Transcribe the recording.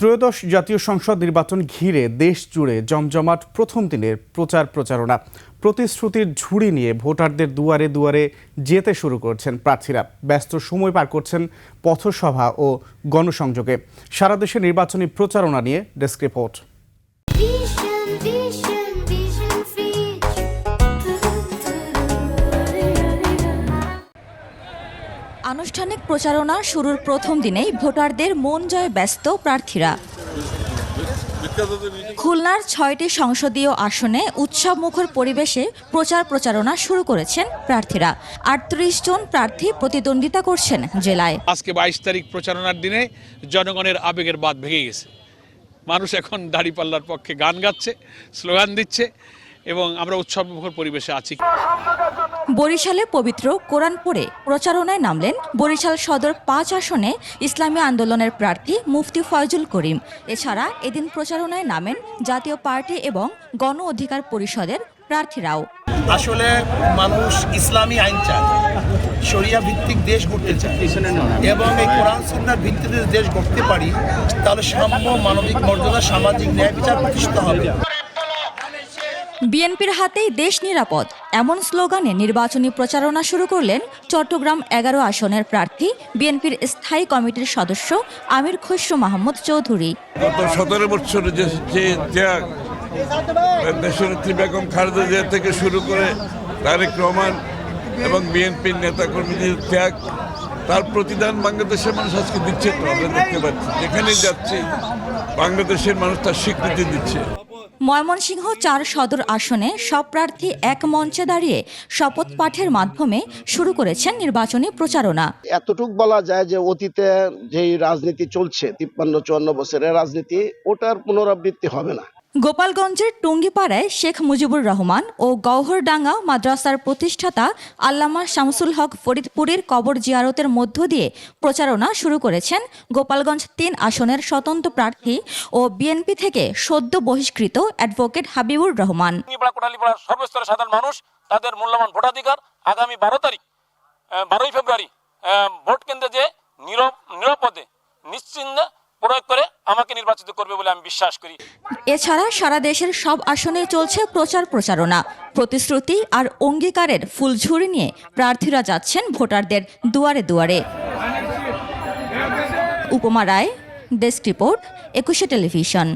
ত্রয়োদশ জাতীয় সংসদ নির্বাচন ঘিরে দেশ জুড়ে জমজমাট প্রথম দিনের প্রচারণা। প্রতিশ্রুতির ঝুড়ি নিয়ে ভোটারদের দুয়ারে দুয়ারে যেতে শুরু করছেন প্রার্থীরা। ব্যস্ত সময় পার করছেন পথসভা ও গণসংযোগে। সারা দেশে নির্বাচনী প্রচারণা নিয়ে ডেস্ক রিপোর্ট। আনুষ্ঠানিক প্রচারণা শুরুর প্রথম দিনেই ভোটারদের মন জয়ে ব্যস্ত প্রার্থীরা। খুলনার ৬টি সংসদীয় আসনে উৎসবমুখর পরিবেশে প্রচারণা শুরু করেছেন প্রার্থীরা। ৩৮ জন প্রার্থী প্রতিদ্বন্দ্বিতা করছেন জেলায়। আজকে ২২ তারিখ প্রচারণার দিনে জনগণের আবেগের বাঁধ ভেঙে গেছে। মানুষ এখন দাঁড়িপাল্লার পক্ষে গান গাচ্ছে, স্লোগান দিচ্ছে এবং আমরা উৎসবমুখর পরিবেশে আছি। বরিশালে পবিত্র কোরআন পড়ে প্রচারণায় নামলেন বরিশাল সদর ৫ আসনে ইসলামী আন্দোলনের প্রার্থী মুফতি ফয়জুল করিম। এছাড়া এদিন প্রচারণায় নামেন জাতীয় পার্টি এবং গণ অধিকার পরিষদের প্রার্থীরাও। আসলে মানুষ ইসলামী আইন চায়, শরিয়া ভিত্তিক দেশ গড়তে চায় এবং এই কোরআন সুন্নাহর ভিত্তিতে দেশ গড়তে পারি তাহলে সাম্য, মানবিক মর্যাদা, সামাজিক ন্যায় বিচার প্রতিষ্ঠিত হবে। বিএনপির হাতেই দেশ নিরাপদ এমন স্লোগানে নির্বাচনী প্রচারণা শুরু করলেন চট্টগ্রাম ১১ আসনের প্রার্থী বিএনপির স্থায়ী কমিটির সদস্য আমির খসরু মাহমুদ চৌধুরী। গত ১৭ বছরে যে ত্যাগ দেশনেত্রী বেগম খালেদা জিয়া থেকে শুরু করে তারেক রহমান এবং বিএনপির নেতাকর্মীদের ত্যাগ, তার প্রতিদান বাংলাদেশের মানুষ আজকে দিচ্ছে। তো আমরা দেখতে পাচ্ছি যেখানেই যাচ্ছি বাংলাদেশের মানুষ তার স্বীকৃতি দিচ্ছে। ময়মনসিংহ ৪ সদর আসনে সব প্রার্থী এক মঞ্চে দাঁড়িয়ে শপথ পাঠের মাধ্যমে শুরু করেছেন নির্বাচনী প্রচারণা। এতটুক বলা যায় যে অতীতে যেই রাজনীতি চলছে ৫৩-৫৪ বছরের রাজনীতি, ওটার পুনরাবৃত্তি হবে না। গোপালগঞ্জের টুঙ্গিপাড়ায় শেখ মুজিবুর রহমান ও গওহরডাঙ্গা মাদ্রাসার প্রতিষ্ঠাতা আল্লামা শামসুল হক ফরিদপুরের কবর জিয়ারতের মধ্য দিয়ে প্রচারণা শুরু করেছেন গোপালগঞ্জ ৩ আসনের স্বতন্ত্র প্রার্থী ও বিএনপি থেকে সদ্য বহিষ্কৃত অ্যাডভোকেট হাবিবুর রহমান। কোটালীপাড়ার সর্বস্তরের সাধারণ মানুষ তাদের মূল্যবান ভোটাধিকার আগামী ১২ ফেব্রুয়ারি ভোট কেন্দ্রে যে নিরাপদে নিশ্চিন্তে প্রয়োগ করে আমাকে নির্বাচিত করবে বলে আমি বিশ্বাস করি। এছাড়া সারা দেশের সব আসনে চলছে প্রচারণা। প্রতিশ্রুতি আর অঙ্গীকারের ফুলঝুরি নিয়ে প্রার্থীরা যাচ্ছেন ভোটারদের দুয়ারে দুয়ারে। উপমা রায়, ডেস্ক রিপোর্ট, ২১ টেলিভিশন।